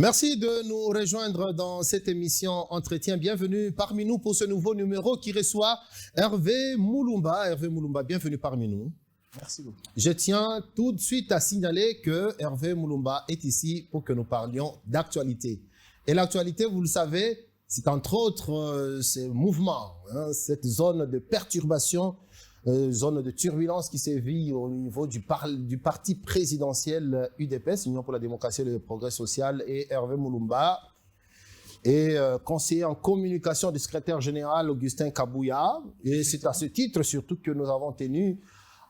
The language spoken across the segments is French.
Merci de nous rejoindre dans cette émission Entretien. Bienvenue parmi nous pour ce nouveau numéro qui reçoit Hervé Moulumba. Hervé Moulumba, bienvenue parmi nous. Merci beaucoup. Je tiens tout de suite à signaler que Hervé Moulumba est ici pour que nous parlions d'actualité. Et l'actualité, vous le savez, c'est entre autres ces mouvements, cette zone de perturbation, zone de turbulence qui sévit au niveau du parti présidentiel UDPS, Union pour la démocratie et le progrès social, et Hervé Moulumba, et conseiller en communication du secrétaire général Augustin Kabouya. Et c'est à ce titre surtout que nous avons tenu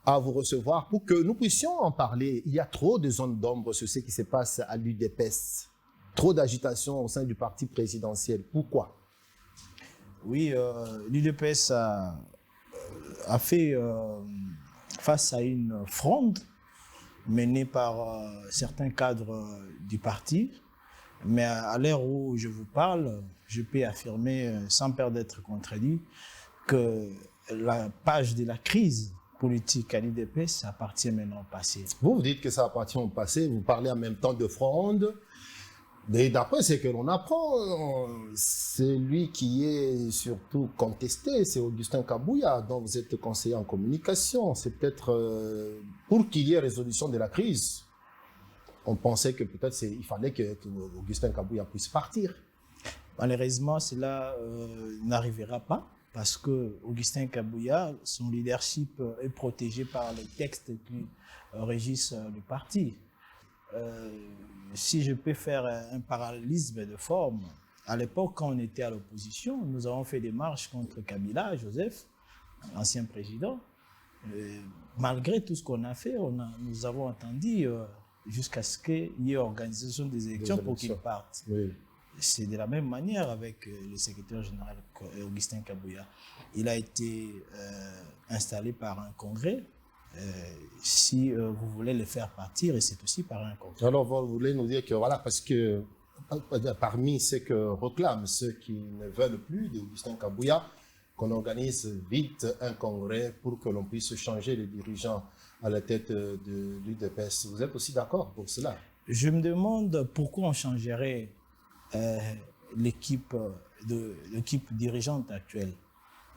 à vous recevoir pour que nous puissions en parler. Il y a trop de zones d'ombre sur ce qui se passe à l'UDPS. Trop d'agitation au sein du parti présidentiel. Pourquoi? Oui, l'UDPS a fait face à une fronde menée par certains cadres du parti. Mais à l'heure où je vous parle, je peux affirmer, sans peur d'être contredit, que la page de la crise politique à l'UDPS appartient maintenant au passé. Vous dites que ça appartient au passé, vous parlez en même temps de fronde. Et d'après ce que l'on apprend, celui qui est surtout contesté, c'est Augustin Kabouya, dont vous êtes conseiller en communication. C'est peut-être pour qu'il y ait résolution de la crise. On pensait que peut-être il fallait que Augustin Kabouya puisse partir. Malheureusement, cela n'arrivera pas parce que Augustin Kabouya, son leadership est protégé par les textes qui régissent le parti. Si je peux faire un parallélisme de forme, à l'époque, quand on était à l'opposition, nous avons fait des marches contre Kabila, Joseph, l'ancien président. Malgré tout ce qu'on a fait, nous avons attendu jusqu'à ce qu'il y ait organisation des élections pour qu'il parte. Oui. C'est de la même manière avec le secrétaire général Augustin Kabouya. Il a été installé par un congrès. Si vous voulez le faire partir, et c'est aussi par un congrès. Alors, vous voulez nous dire que voilà, parce que parmi ceux que réclament ceux qui ne veulent plus d'Augustin Kabouya, qu'on organise vite un congrès pour que l'on puisse changer les dirigeants à la tête de l'UDPS. Vous êtes aussi d'accord pour cela? Je me demande pourquoi on changerait l'équipe dirigeante actuelle.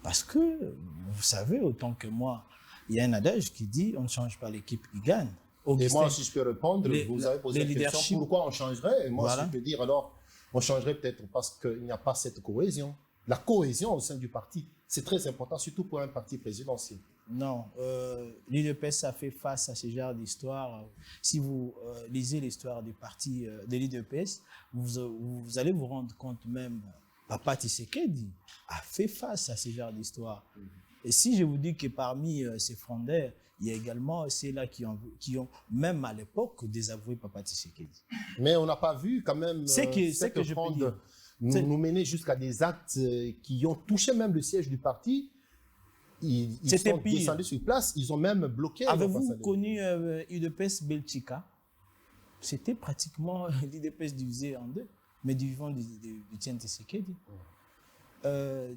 Parce que, vous savez, autant que moi, il y a un adage qui dit on ne change pas l'équipe qui gagne. Augustin, et moi, si je peux répondre, vous avez posé la question pourquoi on changerait. Et moi, voilà. Si je peux dire, alors, on changerait peut-être parce qu'il n'y a pas cette cohésion. La cohésion au sein du parti, c'est très important, surtout pour un parti présidentiel. Non, l'UDPS a fait face à ce genre d'histoire. Si vous lisez l'histoire du parti de l'UDPS, vous allez vous rendre compte même, Papa Tshisekedi a fait face à ce genre d'histoire. Et si je vous dis que parmi ces frondaires, il y a également ceux-là qui ont, même à l'époque, désavoué Papa Tshisekedi. Mais on n'a pas vu quand même cette fronde nous mener jusqu'à des actes qui ont touché même le siège du parti. Ils sont descendus sur place, ils ont même bloqué. Avez-vous connu UDPS Belchika? C'était pratiquement l'UDPS divisé en deux, mais du vivant de Etienne Tshisekedi.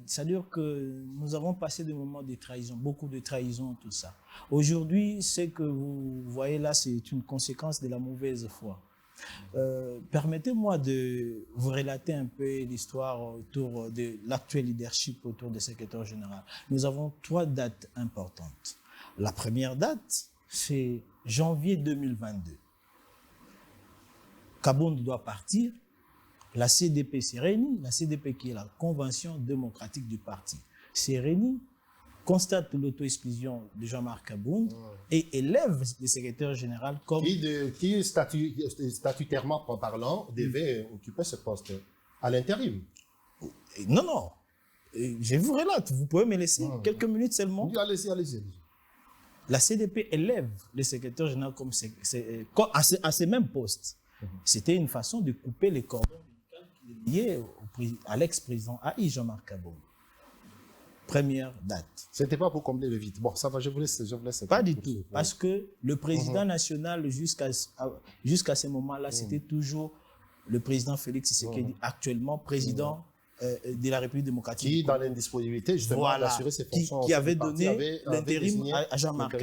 C'est-à-dire que nous avons passé des moments de trahison, beaucoup de trahison, tout ça. Aujourd'hui, ce que vous voyez là, c'est une conséquence de la mauvaise foi. Permettez-moi de vous relater un peu l'histoire autour de l'actuel leadership autour du secrétaire général. Nous avons 3 dates importantes. La première date, c'est janvier 2022. Kabound doit partir. La CDP s'est réunie, la CDP qui est la Convention démocratique du parti, s'est réunie, constate l'auto-exclusion de Jean-Marc Kabound et élève le secrétaire général comme... Qui statutairement parlant, devait occuper ce poste à l'intérim. Non. Je vous relate, vous pouvez me laisser quelques minutes seulement. Allez-y. La CDP élève le secrétaire général comme à ce même poste. C'était une façon de couper les cordons lié à l'ex-président AI Jean-Marc Kabound. Première date. C'était pas pour combler le vide. Bon, ça va, je vous laisse. Pas du tout, parce que le président national jusqu'à ce moment-là, c'était toujours le président Félix Tshisekedi, actuellement président de la République démocratique. Qui, dans l'indisponibilité, justement, voilà, d'assurer ses fonctions. Qui avait donné l'intérim à Jean-Marc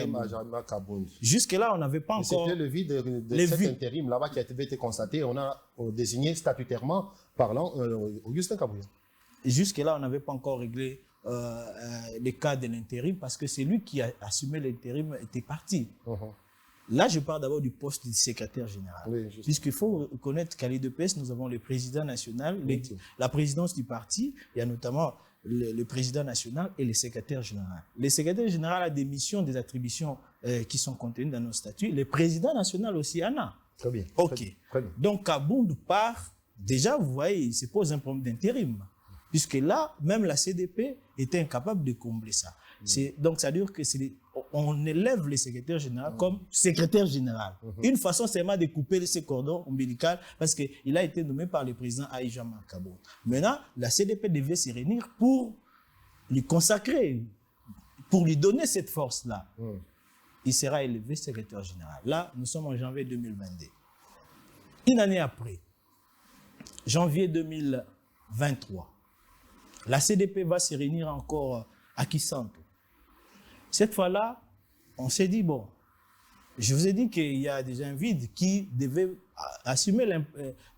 Kabound. Jusque-là, on n'avait pas encore... C'était le vide de cet intérim là-bas qui avait été constaté. On a désigné statutairement parlant Augustin Kabouya. Jusque-là, on n'avait pas encore réglé les cas de l'intérim parce que c'est lui qui a assumé l'intérim était parti. Là, je parle d'abord du poste du secrétaire général. Oui, puisqu'il faut reconnaître qu'à l'IDPS, nous avons le président national, la présidence du parti, il y a notamment le président national et le secrétaire général. Le secrétaire général a des missions, des attributions qui sont contenues dans nos statuts. Le président national aussi en a. Très bien. OK. Très bien. Donc, Kabound part, déjà, vous voyez, il se pose un problème d'intérim. Puisque là, même la CDP était incapable de combler ça. Donc, ça veut dire que on élève le secrétaire général comme secrétaire général. Une façon seulement de couper ses cordons ombilicaux parce qu'il a été nommé par le président Jean-Marc Kabound. Maintenant, la CDP devait se réunir pour lui consacrer, pour lui donner cette force-là. Il sera élevé secrétaire général. Là, nous sommes en janvier 2022. Une année après, janvier 2023, la CDP va se réunir encore à Kisanto. Cette fois-là, on s'est dit, bon, je vous ai dit qu'il y a déjà un vide qui devait assumer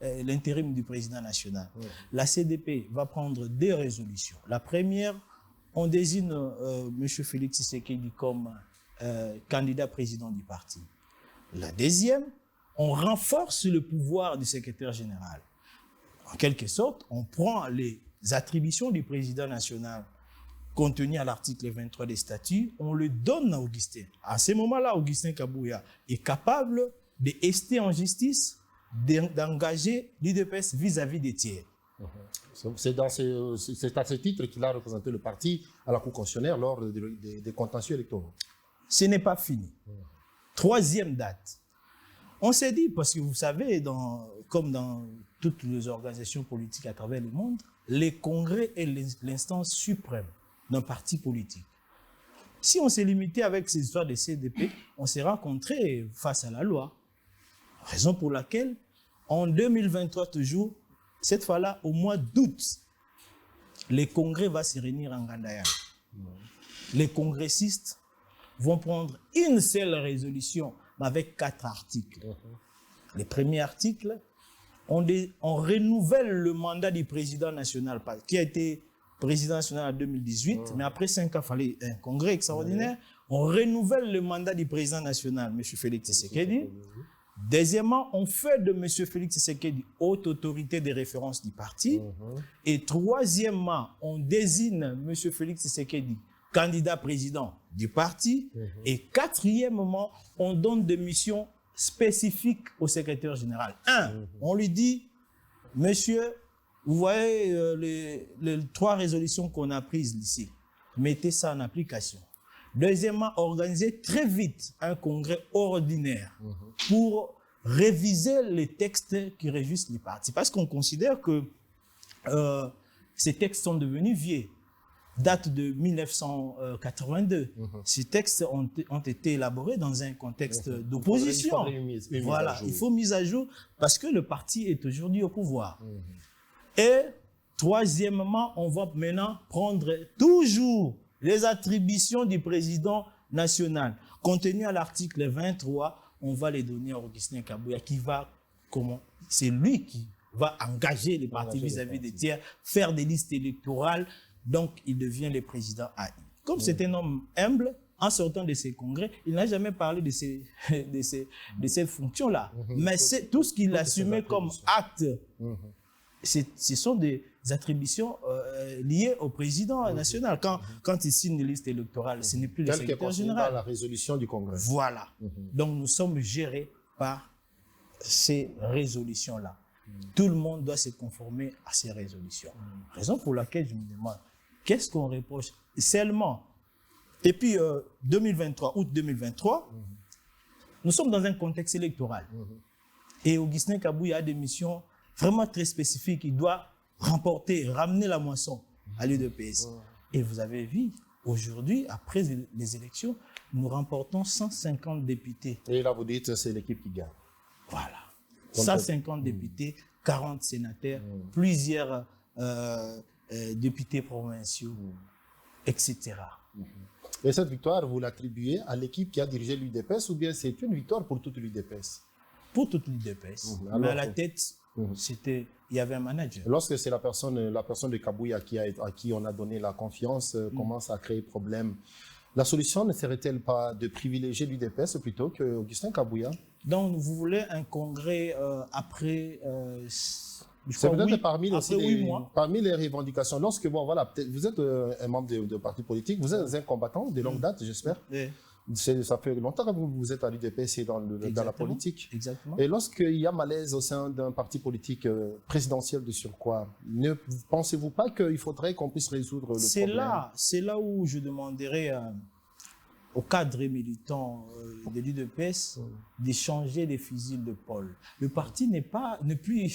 l'intérim du président national. La CDP va prendre deux résolutions. La première, on désigne M. Félix Tshisekedi comme candidat président du parti. La deuxième, on renforce le pouvoir du secrétaire général. En quelque sorte, on prend les attributions du président national contenues à l'article 23 des statuts, on le donne à Augustin. À ce moment-là, Augustin Kabouya est capable de rester en justice, d'engager l'IDPS vis-à-vis des tiers. C'est à ce titre qu'il a représenté le parti à la Cour constitutionnelle lors des contentieux électoraux. Ce n'est pas fini. Troisième date. On s'est dit, parce que vous savez, comme dans toutes les organisations politiques à travers le monde, les congrès est l'instance suprême d'un parti politique. Si on s'est limité avec ces histoires de CDP, on s'est rencontrés face à la loi. Raison pour laquelle, en 2023 toujours, cette fois-là, au mois d'août, les congrès vont se réunir en Gandayana. Les congressistes vont prendre une seule résolution avec 4 articles. Le premier article, on renouvelle le mandat du président national qui a été président national en 2018, mais après 5 ans, il fallait un congrès extraordinaire. On renouvelle le mandat du président national, M. Félix Tshisekedi. Deuxièmement, on fait de M. Félix Tshisekedi haute autorité de référence du parti. Et troisièmement, on désigne M. Félix Tshisekedi candidat président du parti. Et quatrièmement, on donne des missions spécifiques au secrétaire général. On lui dit, monsieur, vous voyez les 3 résolutions qu'on a prises ici, mettez ça en application. Deuxièmement, organisez très vite un congrès ordinaire pour réviser les textes qui régissent les partis. Parce qu'on considère que ces textes sont devenus vieux. Date de 1982. Ces textes ont été élaborés dans un contexte d'opposition. Voilà, il faut mise à jour parce que le parti est aujourd'hui au pouvoir. Et troisièmement, on va maintenant prendre toujours les attributions du président national. Contenues à l'article 23, on va les donner à Augustin Kabouya qui va, c'est lui qui va engager les partis vis-à-vis des tiers, faire des listes électorales. Donc, il devient le président AI. Comme c'est un homme humble, en sortant de ces congrès, il n'a jamais parlé de ces fonctions-là. Mais c'est tout ce qu'il assumait comme acte. Ce sont des attributions liées au président national. Quand il signe une liste électorale, ce n'est plus le secrétaire général. Dans la résolution du Congrès. Voilà. Donc, nous sommes gérés par ces résolutions-là. Tout le monde doit se conformer à ces résolutions. Raison pour laquelle je me demande, qu'est-ce qu'on reproche seulement? Et puis, 2023, août 2023, nous sommes dans un contexte électoral. Et Augustin Kabouya a des missions vraiment très spécifiques. Il doit ramener la moisson à l'UDPS. Et vous avez vu, aujourd'hui, après les élections, nous remportons 150 députés. Et là, vous dites, c'est l'équipe qui gagne. Voilà. 150 députés, 40 sénateurs, plusieurs députés provinciaux, etc. Et cette victoire, vous l'attribuez à l'équipe qui a dirigé l'UDPS ou bien c'est une victoire pour toute l'UDPS? Pour toute l'UDPS. Mais à la tête, il y avait un manager. Lorsque c'est la personne de Kabouya à qui on a donné la confiance, commence à créer problème, la solution ne serait-elle pas de privilégier l'UDPS plutôt que Augustin Kabouya? Donc, vous voulez un congrès après... c'est peut-être parmi les revendications. Lorsque, bon, voilà, vous êtes un membre de parti politique, vous êtes un combattant de longue date, j'espère. Oui. Ça fait longtemps que vous êtes à l'UDPS et dans la politique. Exactement. Et lorsqu'il y a malaise au sein d'un parti politique présidentiel de surcroît, ne pensez-vous pas qu'il faudrait qu'on puisse résoudre le problème? C'est là où je demanderais au cadre militant de l'UDPS d'échanger des fusils de Paul. Le parti n'est plus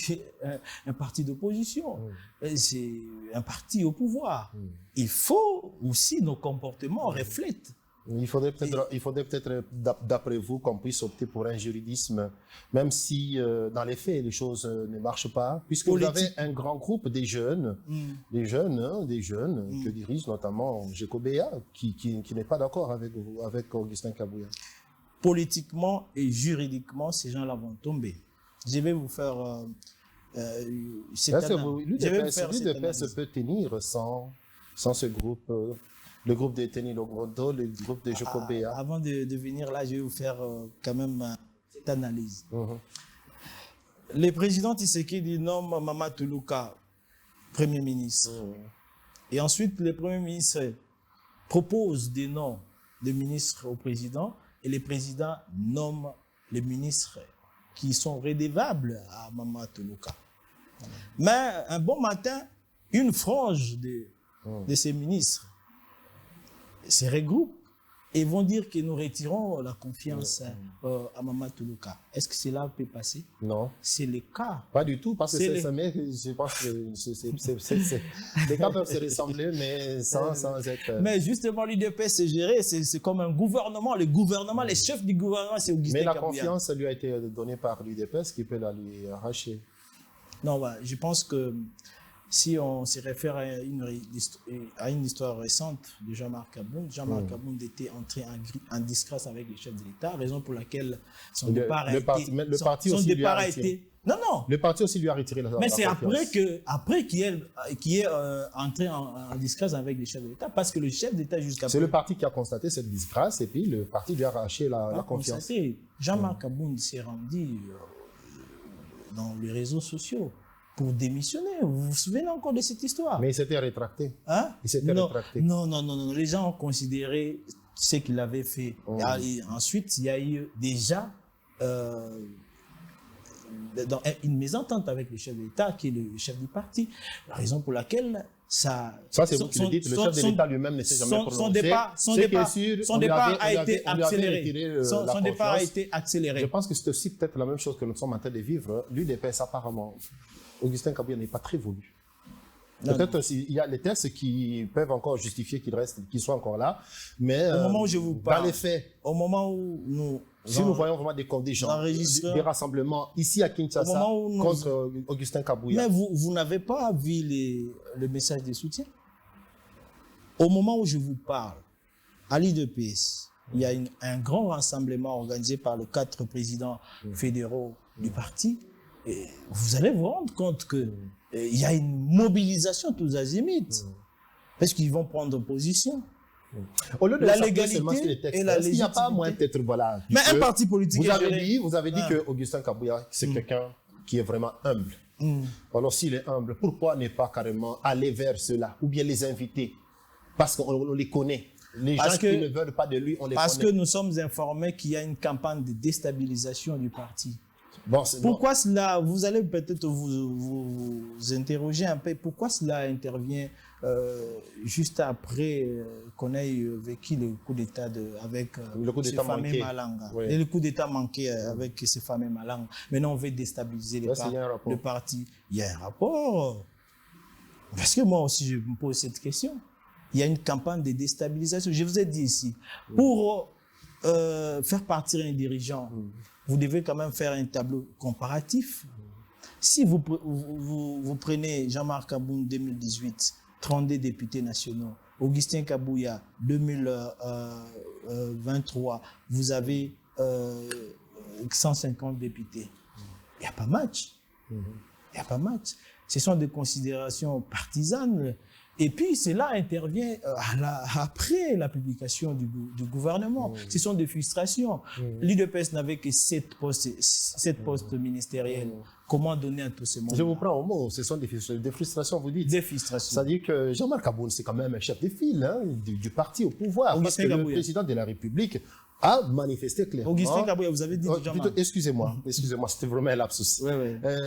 un parti d'opposition, c'est un parti au pouvoir. Il faut aussi nos comportements reflètent. Il faudrait peut-être, d'après vous, qu'on puisse opter pour un juridisme, même si dans les faits, les choses ne marchent pas, puisque vous avez un grand groupe des jeunes, que dirige notamment Jekobea, qui n'est pas d'accord avec Augustin Kabouya. Politiquement et juridiquement, ces gens-là vont tomber. Je vais vous faire... l'UDPS peut tenir sans ce groupe le groupe de Teni Longondo, le groupe de Jekobea. Avant de venir là, je vais vous faire quand même cette analyse. Le président Tshisekedi nomme Mama Tuluka Premier ministre. Et ensuite, le Premier ministre propose des noms de ministres au président et le président nomme les ministres qui sont redevables à Mama Tuluka. Mais un bon matin, une frange de ces ministres se regroupent et vont dire que nous retirons la confiance à Mama Tuluka. Est-ce que cela peut passer? Non. C'est le cas. Pas du tout, parce que je pense que les cas peuvent se ressembler, mais sans être... Mais justement, l'UDPS c'est géré, c'est comme un gouvernement. Le gouvernement, les chefs du gouvernement, c'est Augustin Kabouya. Mais la confiance lui a été donnée par l'UDPS qui peut la lui arracher. Non, je pense que si on se réfère à une histoire récente de Jean-Marc Abound, Jean-Marc Abound était entré en disgrâce avec les chefs de l'État, raison pour laquelle son départ a été... Non. Le parti aussi lui a retiré la Mais c'est après qu'il est entré en disgrâce avec les chefs de l'État, parce que le chef d'État jusqu'à... C'est le parti qui a constaté cette disgrâce et puis le parti lui a arraché la confiance. Jean-Marc Abound s'est rendu dans les réseaux sociaux pour démissionner. Vous vous souvenez encore de cette histoire? Mais il s'était rétracté. Hein? Il s'était rétracté. Non. Les gens ont considéré ce qu'il avait fait. Et ensuite, il y a eu déjà une mésentente avec le chef de l'État, qui est le chef du parti. La raison pour laquelle ça c'est vous qui le dites. Le chef de l'État lui-même ne s'est jamais prononcé. Son départ a été accéléré. Son départ a été accéléré. Je pense que c'est aussi peut-être la même chose que nous sommes en train de vivre. L'UDPS, apparemment, Augustin Kabouya n'est pas très voulu. Peut-être il y a les tests qui peuvent encore justifier qu'il soit encore là, mais au moment où je vous parle, dans les faits, au moment où nous voyons vraiment des contingents, des rassemblements ici à Kinshasa contre Augustin Kabouya. Mais vous n'avez pas vu le message de soutien? Au moment où je vous parle, à l'UDPS, il y a un grand rassemblement organisé par les 4 présidents fédéraux du parti. Et vous allez vous rendre compte qu'il y a une mobilisation tous azimuts, parce qu'ils vont prendre position. Au lieu de la légalité et la légitimité. Il n'y a pas moins peut-être, voilà. Mais un parti politique... Vous avez dit que Augustin Kabouya, c'est quelqu'un qui est vraiment humble. Alors s'il est humble, pourquoi ne pas carrément aller vers ceux-là, ou bien les inviter? Parce qu'on les connaît. Les gens qui ne veulent pas de lui, on les connaît. Parce que nous sommes informés qu'il y a une campagne de déstabilisation du parti. Pourquoi cela? Vous allez peut-être vous interroger un peu. Pourquoi cela intervient juste après qu'on ait vécu le coup d'État avec ce fameux Malanga, et le coup d'État manqué avec ce fameux Malanga. Maintenant, on veut déstabiliser le parti. Il y a un rapport. Parce que moi aussi, je me pose cette question. Il y a une campagne de déstabilisation. Je vous ai dit ici, pour faire partir un dirigeant, vous devez quand même faire un tableau comparatif. Si vous prenez Jean-Marc Aboun 2018, 32 députés nationaux, Augustin Kabouya 2023, vous avez 150 députés. Il n'y a pas match. Il n'y a pas match. Ce sont des considérations partisanes. Et puis, cela intervient après la publication du gouvernement. Ce sont des frustrations. L'UDPS n'avait que 7 postes ministériels. Comment donner à tout ce monde? Je vous prends au mot, ce sont des frustrations, vous dites. Des frustrations. C'est-à-dire que Jean-Marc Aboun, c'est quand même un chef de file du parti au pouvoir. Parce que le président de la République a manifesté clairement. Augustin Kabouya, vous avez dit Jean-Marc. Excusez-moi, c'était vraiment un lapsus. Oui.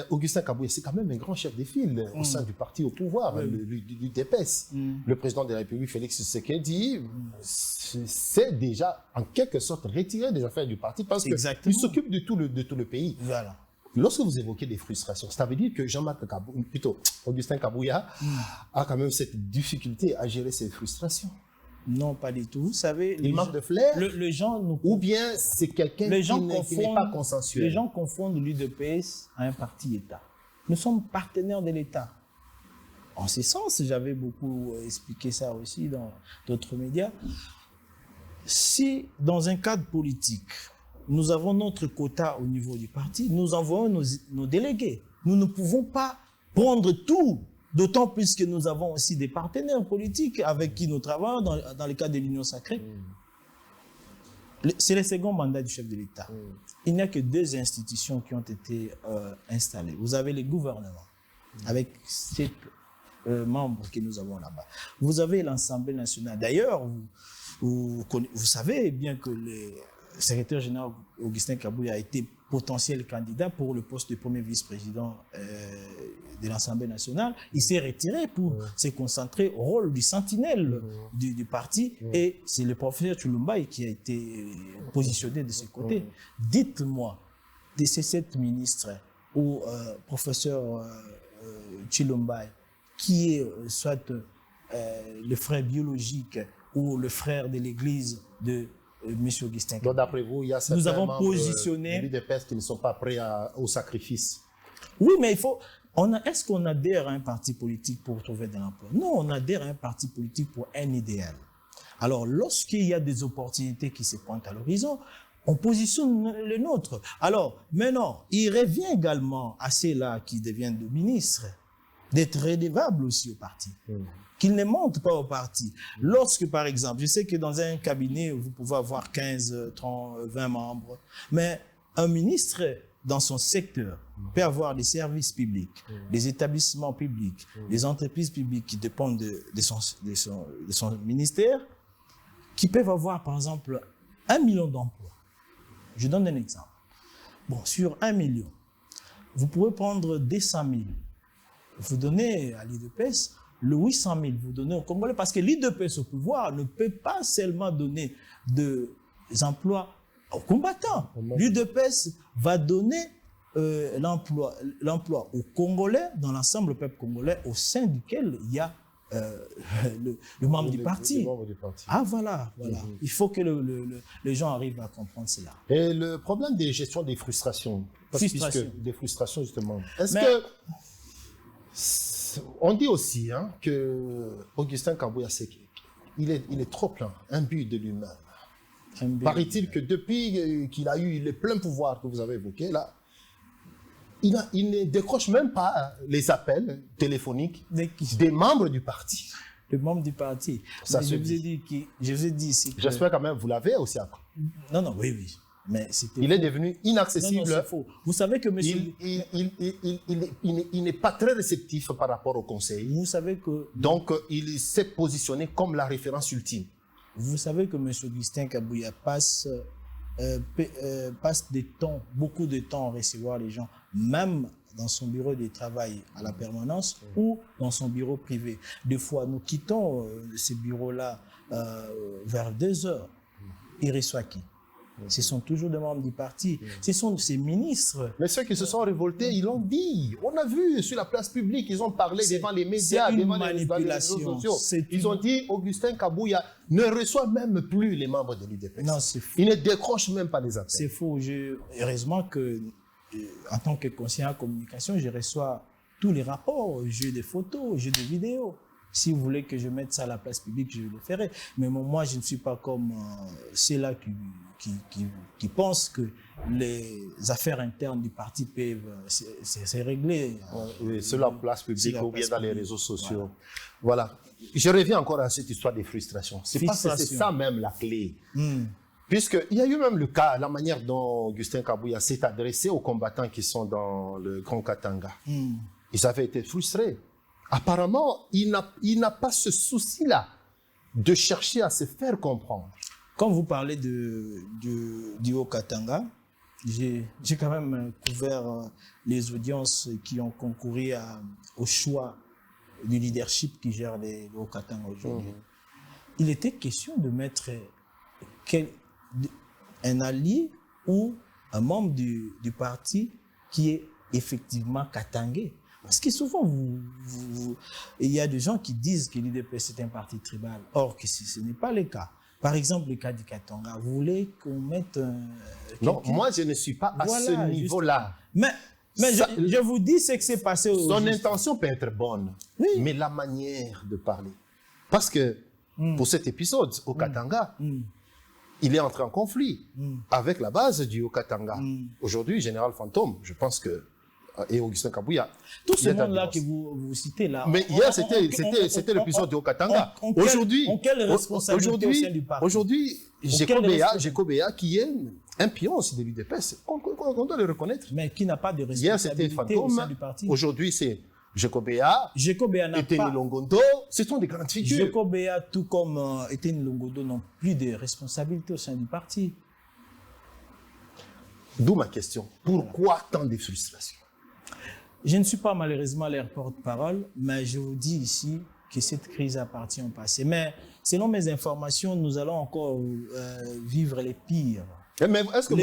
Augustin Kabouya, c'est quand même un grand chef de file au sein du parti au pouvoir, l'UDPS. Le président de la République, Félix Tshisekedi, c'est déjà en quelque sorte retiré des affaires du parti parce qu'il s'occupe de tout le pays. Voilà. Lorsque vous évoquez des frustrations, ça veut dire que Augustin Kabouya a quand même cette difficulté à gérer ses frustrations. Non, pas du tout. Vous savez, il manque de flair. Ou bien c'est quelqu'un qui n'est pas consensuel. Les gens confondent l'UDPS à un parti-État. Nous sommes partenaires de l'État. En ce sens, j'avais beaucoup expliqué ça aussi dans d'autres médias. Si, dans un cadre politique, nous avons notre quota au niveau du parti, nous envoyons nos délégués. Nous ne pouvons pas prendre tout. D'autant plus que nous avons aussi des partenaires politiques avec qui nous travaillons dans le cadre de l'Union sacrée. C'est le second mandat du chef de l'État. Il n'y a que 2 institutions qui ont été installées. Vous avez les gouvernements, avec 7 membres que nous avons là-bas. Vous avez l'Assemblée nationale. D'ailleurs, vous savez bien que le secrétaire général Augustin Kabouya a été potentiel candidat pour le poste de premier vice-président de l'Assemblée nationale. Il s'est retiré pour se concentrer au rôle du sentinelle du parti et c'est le professeur Tshilombaye qui a été positionné de ce côté. Dites-moi, de ces 7 ministres ou professeur Tshilombaye, qui est soit le frère biologique ou le frère de l'église de M. Augustin Kabouya. Donc, d'après vous, il y a certains nous avons membres positionné de l'UDPS qui ne sont pas prêts au sacrifice. Oui, mais il faut... Est-ce qu'on adhère à un parti politique pour trouver de l'emploi? Non, on adhère à un parti politique pour un idéal. Alors, lorsqu'il y a des opportunités qui se pointent à l'horizon, on positionne le nôtre. Alors, maintenant, il revient également à ceux-là qui deviennent des ministres d'être redevables aussi au parti. Qu'ils ne montent pas au parti. Lorsque, par exemple, je sais que dans un cabinet, vous pouvez avoir 15, 30, 20 membres, mais un ministre dans son secteur peut avoir des services publics, des établissements publics, des entreprises publiques qui dépendent de son ministère, qui peuvent avoir, par exemple, 1 million d'emplois. Je donne un exemple. Bon, sur 1 million, vous pouvez prendre 200 000. Vous donnez à l'UDPS le 800 000, vous donnez au Congolais, parce que l'UDPS au pouvoir ne peut pas seulement donner des emplois aux combattants. L'UDPS va donner l'emploi aux Congolais, dans l'ensemble du peuple congolais, au sein duquel il y a le membre du parti. Ah, voilà. Il faut que les gens arrivent à comprendre cela. Et le problème de gestion des frustrations, des frustrations justement, est-ce que... On dit aussi que Augustin Kabouya, il est trop plein, imbu de lui-même. Paraît-il que depuis qu'il a eu les pleins pouvoirs que vous avez évoqués, là, il ne décroche même pas les appels téléphoniques des membres du parti. Les membres du parti. Je vous ai dit ici. J'espère quand même que vous l'avez aussi appris. Non, oui. Mais il est devenu inaccessible. Non, c'est faux. Vous savez que monsieur... Il n'est pas très réceptif par rapport au conseil. Vous savez que... Donc, il s'est positionné comme la référence ultime. Vous savez que M. Augustin Kabouya passe beaucoup de temps à recevoir les gens, même dans son bureau de travail à la permanence ou dans son bureau privé. Des fois, nous quittons ces bureaux-là vers 2 heures. Il reçoit qui? Ce sont toujours des membres du parti. Ce sont ces ministres. Mais ceux qui se sont révoltés, ils l'ont dit. On a vu sur la place publique, ils ont parlé devant les médias, devant les réseaux sociaux. Ils ont dit Augustin Kabouya ne reçoit même plus les membres de l'UDPS. Non, c'est faux. Il ne décroche même pas les appels. C'est faux. Heureusement que en tant que conseiller en communication, je reçois tous les rapports, jeux de photos, jeux de vidéos. Si vous voulez que je mette ça à la place publique, je le ferai. Mais moi, je ne suis pas comme ceux-là qui pensent que les affaires internes du parti peuvent se régler. Oui, sur la place publique ou bien dans les réseaux sociaux. Voilà. Je reviens encore à cette histoire des frustrations. C'est parce que c'est ça même la clé. Puisqu'il y a eu même le cas, la manière dont Augustin Kabouya s'est adressé aux combattants qui sont dans le Grand Katanga. Ils avaient été frustrés. Apparemment, il n'a pas ce souci-là de chercher à se faire comprendre. Quand vous parlez du Haut-Katanga, j'ai quand même couvert les audiences qui ont concouru au choix du leadership qui gère le Haut-Katanga aujourd'hui. Il était question de mettre un allié ou un membre du parti qui est effectivement katangais. Parce que souvent, il y a des gens qui disent que l'UDPS est un parti tribal. Or, que ce n'est pas le cas. Par exemple, le cas du Katanga, vous voulez qu'on mette non, moi, je ne suis pas à ce niveau-là. Mais je vous dis ce qui s'est passé. Son intention peut être bonne, mais la manière de parler. Parce que pour cet épisode, au Katanga, il est entré en conflit avec la base du Haut-Katanga. Aujourd'hui, Général Fantôme, je pense que et Augustin Kabouya. Tout ce monde-là que vous citez là. Mais hier, c'était l'épisode de Haut-Katanga. Aujourd'hui, Géco Béa, qui est un pion aussi de l'UDPS, on doit le reconnaître. Mais qui n'a pas de responsabilité au sein du parti. Aujourd'hui, c'est Géco Béa, Étienne Longondo, ce sont des grandes figures. Géco Béa, tout comme Étienne Longondo, n'ont plus de responsabilité au sein du parti. D'où ma question. Pourquoi tant de frustrations? Je ne suis pas malheureusement leur porte-parole, mais je vous dis ici que cette crise appartient au passé. Mais selon mes informations, nous allons encore vivre les pires. Mais est-ce que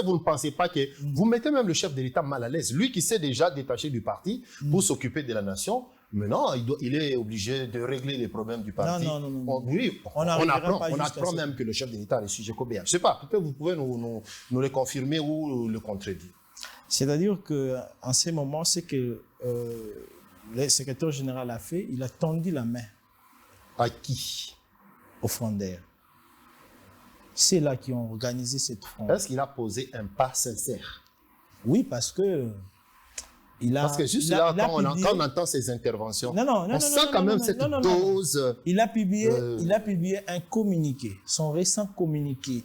vous ne pensez pas que vous mettez même le chef de l'État mal à l'aise? Lui qui s'est déjà détaché du parti pour s'occuper de la nation, maintenant il est obligé de régler les problèmes du parti. Non. On apprend même que le chef de l'État est Géco Béa. Je ne sais pas, peut-être vous pouvez nous le confirmer ou le contredire. C'est-à-dire qu'en ce moment, ce que le secrétaire général a fait, il a tendu la main. À qui? Aux frondaires. C'est là qui ont organisé cette fronde. Est-ce qu'il a posé un pas sincère? Oui, parce que parce que juste là, quand on entend ces interventions, on sent quand même cette dose. Il a publié un communiqué, son récent communiqué.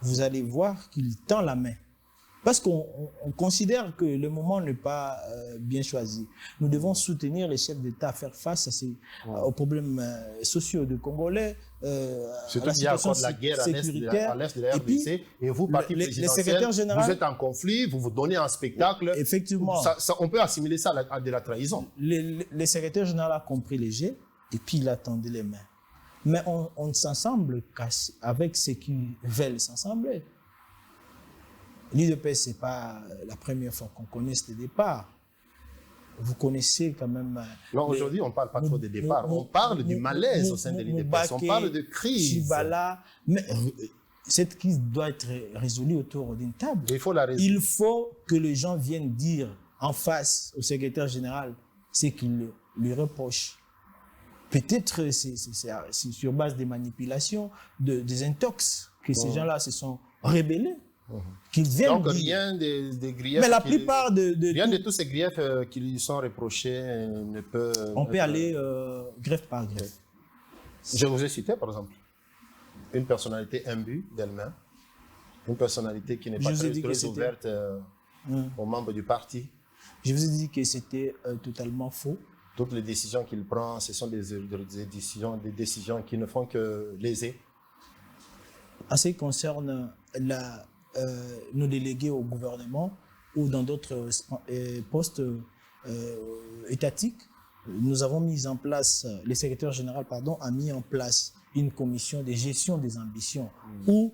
Vous allez voir qu'il tend la main. Parce qu'on considère que le moment n'est pas bien choisi. Nous devons soutenir les chefs d'État à faire face aux problèmes sociaux des Congolais, surtout qu'il y a encore de la guerre à l'est de la RDC, et vous, parti présidentiel, vous êtes en conflit, vous vous donnez un spectacle. Effectivement. On peut assimiler ça à de la trahison. Le secrétaire général a compris les jets, et puis il a tendu les mains. Mais on ne s'assemble qu'avec ceux qui veulent s'assembler. L'UDPS, ce n'est pas la première fois qu'on connaît ce départ. Vous connaissez quand même... Non, aujourd'hui, on ne parle pas trop de départ. On parle du malaise au sein de l'UDPS. On parle de crise. Chibala, mais cette crise doit être résolue autour d'une table. Il faut que les gens viennent dire en face au secrétaire général ce qu'ils lui reprochent. Peut-être c'est sur base des manipulations, des intox, que ces gens-là se sont rebellés. Donc rien de griefs. Mais la plupart rien de tous ces griefs qui lui sont reprochés ne peut. On peut aller greffe par greffe. Je vous ai cité par exemple une personnalité imbue d'elle-même, une personnalité qui n'est pas très ouverte aux membres du parti. Je vous ai dit que c'était totalement faux. Toutes les décisions qu'il prend, ce sont des décisions qui ne font que léser. En ce qui concerne nos délégués au gouvernement ou dans d'autres postes étatiques, nous avons mis en place, le secrétaire général a mis en place une commission de gestion des ambitions où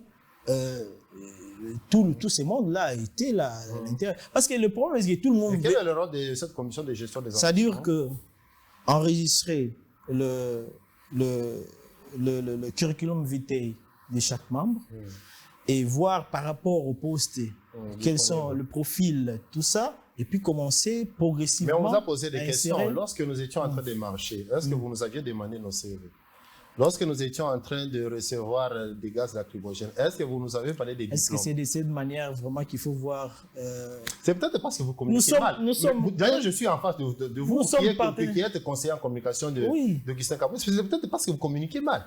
tout ce monde-là a été là à l'intérieur. Parce que le problème, c'est que tout le monde... Et quel est le rôle de cette commission de gestion des ambitions? C'est-à-dire que enregistrer le curriculum vitae de chaque membre, et voir par rapport au poste quels sont le profil, tout ça, et puis commencer progressivement. Mais on vous a posé des questions. insérer... Lorsque nous étions en train de marcher, est-ce que vous nous aviez demandé nos CV? Lorsque nous étions en train de recevoir des gaz lacrymogènes, est-ce que vous nous avez parlé des diplômes? Est-ce que c'est de cette manière vraiment qu'il faut voir C'est peut-être parce que vous communiquez mal. D'ailleurs, je suis en face de vous, qui êtes conseiller en communication d'Augustin Kabouya. C'est peut-être parce que vous communiquez mal.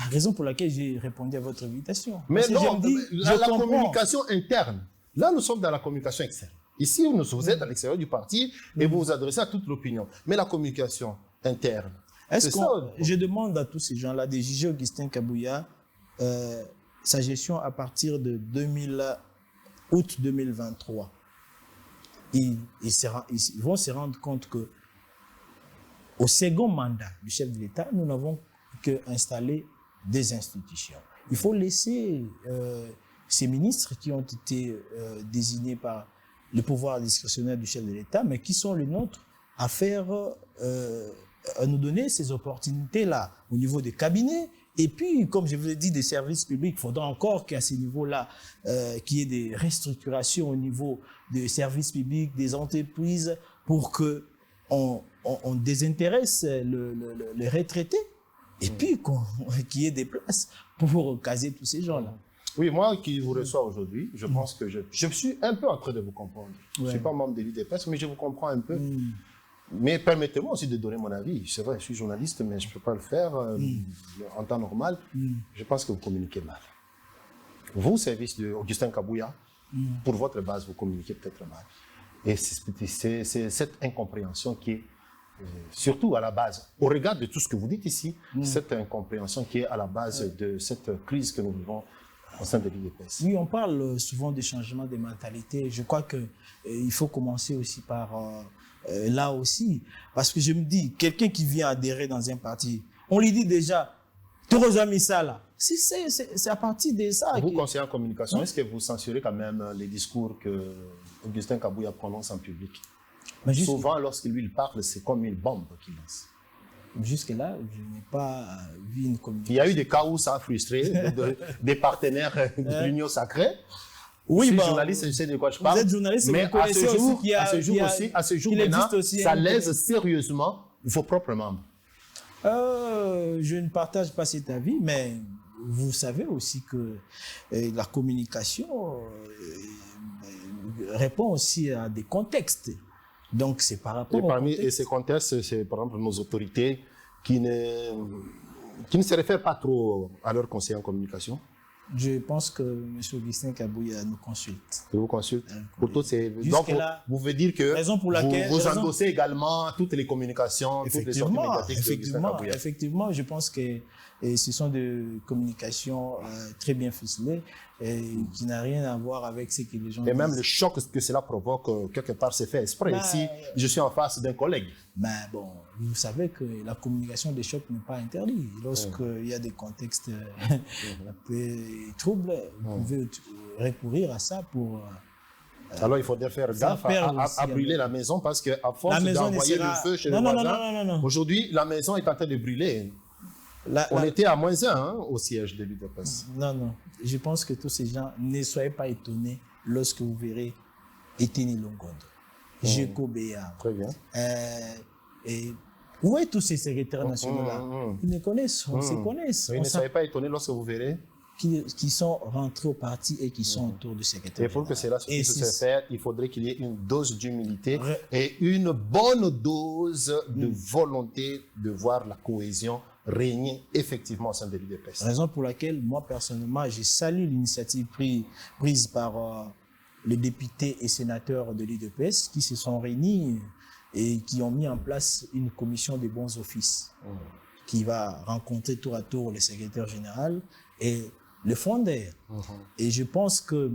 Raison pour laquelle j'ai répondu à votre invitation. Mais non, la communication interne. Là, nous sommes dans la communication externe. Ici, vous êtes à l'extérieur du parti et vous vous adressez à toute l'opinion. Mais la communication interne, je demande à tous ces gens-là de juger Augustin Kabouya sa gestion à partir de août 2023. Ils vont se rendre compte que au second mandat du chef de l'État, nous n'avons qu'installé des institutions. Il faut laisser ces ministres qui ont été désignés par le pouvoir discrétionnaire du chef de l'État, mais qui sont les nôtres, à faire, à nous donner ces opportunités-là au niveau des cabinets. Et puis, comme je vous l'ai dit, des services publics, il faudra encore qu'à ces niveaux-là, qu'il y ait des restructurations au niveau des services publics, des entreprises, pour qu'on désintéresse les retraités, et puis qu'il y ait des places pour caser tous ces gens-là. Oui, moi qui vous reçois aujourd'hui, je pense que je suis un peu en train de vous comprendre. Je ne suis pas membre de l'UDPS, mais je vous comprends un peu. Mais permettez-moi aussi de donner mon avis. C'est vrai, je suis journaliste, mais je ne peux pas le faire en temps normal. Je pense que vous communiquez mal. Vous, service d'Augustin Kabouya, pour votre base, vous communiquez peut-être mal. Et c'est cette incompréhension qui est surtout à la base, au regard de tout ce que vous dites ici, cette incompréhension qui est à la base de cette crise que nous vivons au sein de l'UDPS. Oui, on parle souvent des changements de mentalité. Je crois qu'il faut commencer aussi par là aussi. Parce que je me dis, quelqu'un qui vient adhérer dans un parti, on lui dit déjà, tu as mis ça là. C'est à partir de ça. Vous, conseiller en communication, est-ce que vous censurez quand même les discours que Augustin Kabouya prononce en public? Souvent, lorsqu'il lui parle, c'est comme une bombe qu'il lance. Jusque-là, je n'ai pas vu une communication. Il y a eu des cas où ça a frustré des partenaires de l'Union sacrée. Oui, je suis journaliste, je sais de quoi je parle. Vous êtes journaliste, mais vous connaissez aussi qu'il y a, à ce jour maintenant, ça lèse sérieusement vos propres membres. Je ne partage pas cet avis, mais vous savez aussi que la communication répond aussi à des contextes. Donc, c'est par rapport au contexte. Et ces contextes, c'est par exemple nos autorités qui ne se réfèrent pas trop à leurs conseillers en communication. Je pense que M. Augustin Kabouya nous consulte. Il vous consulte. Pour toutes ces... Donc, vous voulez dire que vous endossez également toutes les communications, toutes les sorties médiatiques d'Augustin Kabouya. Effectivement, je pense que ce sont des communications très bien ficelées et qui n'ont rien à voir avec ce que les gens disent. Et même le choc que cela provoque, quelque part, c'est fait exprès. Ici, je suis en face d'un collègue. Ben bon, vous savez que la communication des chocs n'est pas interdite. Lorsqu'il y a des contextes un peu troubles, vous pouvez recourir à ça pour... Alors, il faudrait faire gaffe à brûler la maison parce qu'à force d'envoyer le feu chez les voisins, aujourd'hui, la maison est en train de brûler. On était à -1 au siège de l'UDPS. Non. Je pense que tous ces gens, ne soyez pas étonnés lorsque vous verrez Eteni Longondo, Jeko Béa. Très bien. Et où voyez tous ces secrétaires nationaux-là? Ils les connaissent, on se connaissent. Ne soyez pas étonnés lorsque vous verrez qui sont rentrés au parti et qui sont autour du secrétaire. Et pour que cela puisse se faire, il faudrait qu'il y ait une dose d'humilité et une bonne dose de volonté de voir la cohésion régner effectivement au sein de l'UDPS. Raison pour laquelle, moi personnellement, j'ai salué l'initiative prise par les députés et sénateurs de l'UDPS qui se sont réunis et qui ont mis en place une commission des bons offices qui va rencontrer tour à tour le secrétaire général et le fondateur. Et je pense que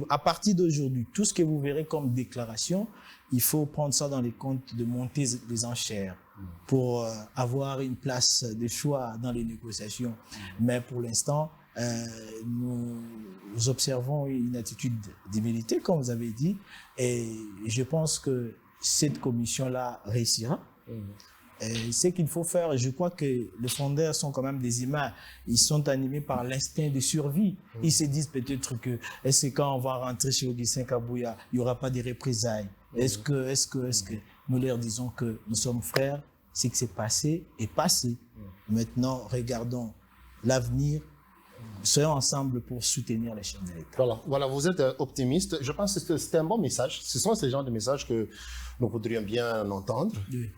à partir d'aujourd'hui, tout ce que vous verrez comme déclaration, il faut prendre ça dans les comptes de monter les enchères pour avoir une place de choix dans les négociations. Mais pour l'instant, nous observons une attitude d'humilité, comme vous avez dit, et je pense que cette commission-là réussira. Et ce qu'il faut faire, je crois que les fondateurs sont quand même des humains. Ils sont animés par l'instinct de survie. Ils se disent peut-être que, est-ce que quand on va rentrer chez Augustin Kabouya, il n'y aura pas de représailles? Est-ce que nous leur disons que nous sommes frères? Ce qui s'est passé est passé. Maintenant, regardons l'avenir. Soyons ensemble pour soutenir les chefs de l'État. Voilà, vous êtes optimiste. Je pense que c'est un bon message. Ce sont ces genres de messages que nous voudrions bien entendre. Oui.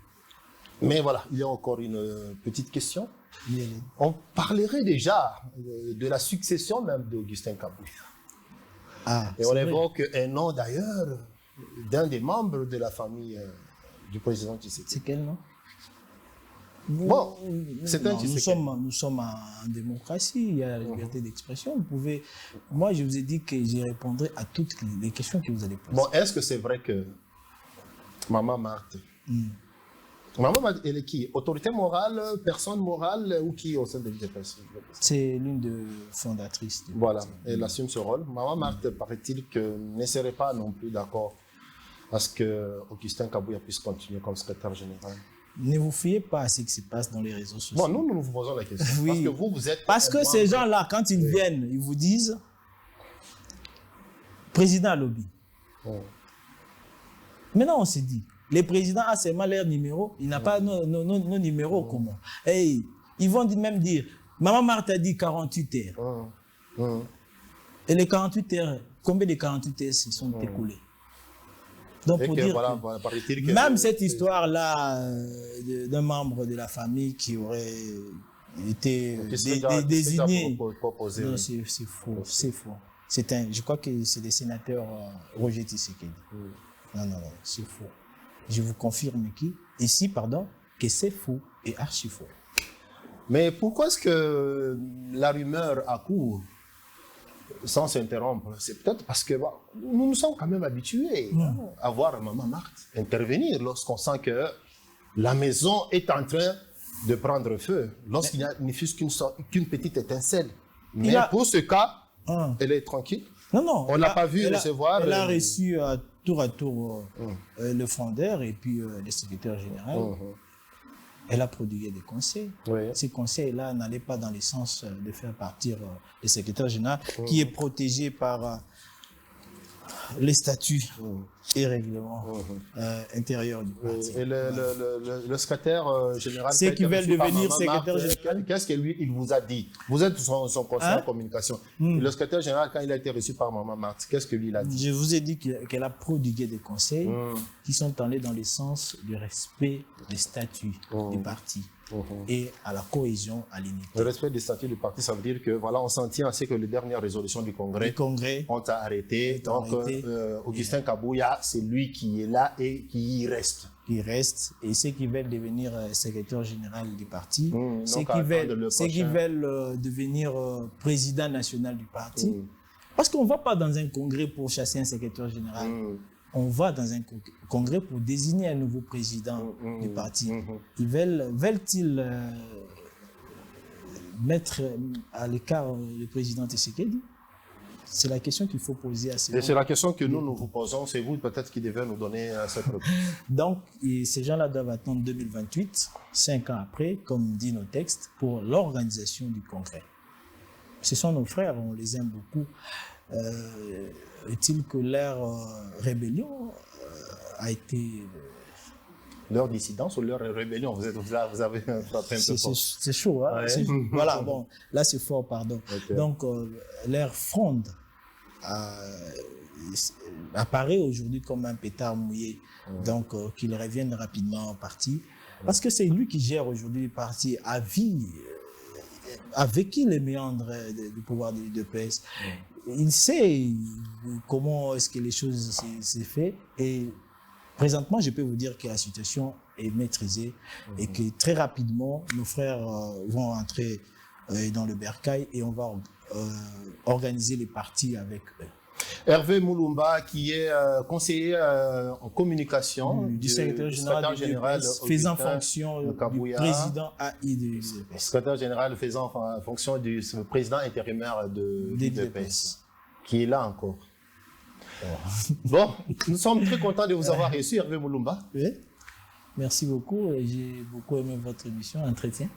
Mais voilà, il y a encore une petite question. Oui. On parlerait déjà de la succession même d'Augustin Kabouya. Et on évoque un nom d'ailleurs d'un des membres de la famille du président Tshisekedi. C'est quel nom? Bon, c'est un Tshisekedi. Nous sommes en démocratie, il y a la liberté d'expression. Vous pouvez. Moi, je vous ai dit que je répondrai à toutes les questions que vous allez poser. Bon, est-ce que c'est vrai que Maman Marthe, Maman Marthe, elle est qui? Autorité morale, personne morale ou qui au sein de l'UDPS? C'est l'une des fondatrices. Voilà, elle assume ce rôle. Maman Marthe, paraît-il que ne serait pas non plus d'accord à ce que Augustin Kabouya puisse continuer comme secrétaire général. Ne vous fiez pas à ce qui se passe dans les réseaux sociaux. Bon, nous vous posons la question. Oui. Parce que vous êtes... Parce que ces gens-là, quand ils viennent, ils vous disent président lobby. Maintenant, on s'est dit, les présidents ont seulement leur numéro, il n'a pas nos numéros communs. Et ils vont même dire, Maman Marthe a dit 48 heures. Et les 48 heures, combien de 48 heures se sont écoulées? Donc, pour dire que même cette histoire-là d'un membre de la famille qui aurait été désigné, c'est faux, c'est faux. Je crois que c'est le sénateur Roger Tshisekedi. Non, c'est faux. Je vous confirme que c'est faux et archi faux. Mais pourquoi est-ce que la rumeur accourt sans s'interrompre? C'est peut-être parce que nous nous sommes quand même habitués à voir Maman Marthe intervenir lorsqu'on sent que la maison est en train de prendre feu, lorsqu'il ne fût qu'une petite étincelle. Mais pour ce cas, elle est tranquille. Non, on n'a pas vu recevoir. Elle a reçu tour à tour le fondeur et puis le secrétaire général. Elle a prodigué des conseils. Ces conseils-là n'allaient pas dans le sens de faire partir le secrétaire général qui est protégé par les statuts et règlements intérieurs du parti. Et le secrétaire général... Ceux qui veulent devenir secrétaire général... Qu'est-ce que lui, il vous a dit? Vous êtes son conseiller en communication. Le secrétaire général, quand il a été reçu par Maman Marthe, qu'est-ce que lui, il a dit? Je vous ai dit qu'elle a prodigué des conseils qui sont allés dans le sens du respect des statuts du parti. Et à la cohésion, à l'unité. Le respect des statuts du parti, ça veut dire que voilà, on s'en tient à ce que les dernières résolutions du Congrès ont arrêté. Donc, Augustin Kabouya, c'est lui qui est là et qui y reste. Qui reste. Et ceux qui veulent devenir secrétaire général du parti, ceux qui veulent devenir président national du parti, parce qu'on ne va pas dans un congrès pour chasser un secrétaire général. On va dans un congrès pour désigner un nouveau président du parti. Veulent-ils mettre à l'écart le président Tshisekedi? C'est la question qu'il faut poser à ces gens. Et c'est la question que nous vous posons. C'est vous peut-être qui devez nous donner cette réponse. Donc, ces gens-là doivent attendre 2028, 5 ans après, comme dit nos textes, pour l'organisation du congrès. Ce sont nos frères, on les aime beaucoup. Est-il que leur rébellion a été... Leur dissidence ou leur rébellion? Vous avez frappé un peu fort. C'est chaud, hein? Voilà, bon, là c'est fort, pardon. Donc, leur fronde apparaît aujourd'hui comme un pétard mouillé. Donc, qu'ils reviennent rapidement au parti. Parce que c'est lui qui gère aujourd'hui le parti à vie, avec qui les méandres du pouvoir de l'UDPS. Il sait comment est-ce que les choses se font et présentement, je peux vous dire que la situation est maîtrisée et que très rapidement, nos frères vont entrer dans le bercail et on va organiser les partis avec eux. Hervé Mulumba, qui est conseiller en communication du secrétaire général faisant fonction du président AI de l'UDPS. Secrétaire général faisant fonction du président intérimaire de l'UDPS, qui est là encore. Bon, nous sommes très contents de vous avoir reçu, Hervé Mulumba. Merci beaucoup. J'ai beaucoup aimé votre émission, Entretien.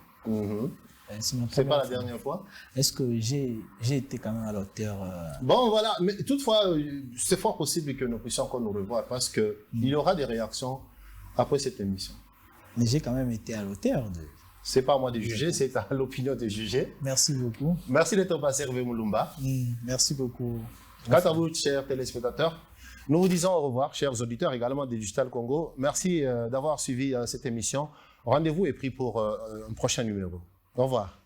C'est pas la dernière fois. Est-ce que j'ai été quand même à la hauteur Bon, voilà. Mais toutefois, c'est fort possible que nous puissions encore nous revoir parce qu'il y aura des réactions après cette émission. Mais j'ai quand même été à la hauteur de... C'est pas à moi de juger, c'est à l'opinion de juger. Merci beaucoup. Merci d'être passé, Hervé Mulumba. Merci beaucoup. Quant à vous, chers téléspectateurs, nous vous disons au revoir, chers auditeurs également de Digital Congo. Merci d'avoir suivi cette émission. Rendez-vous est pris pour un prochain numéro. Au revoir.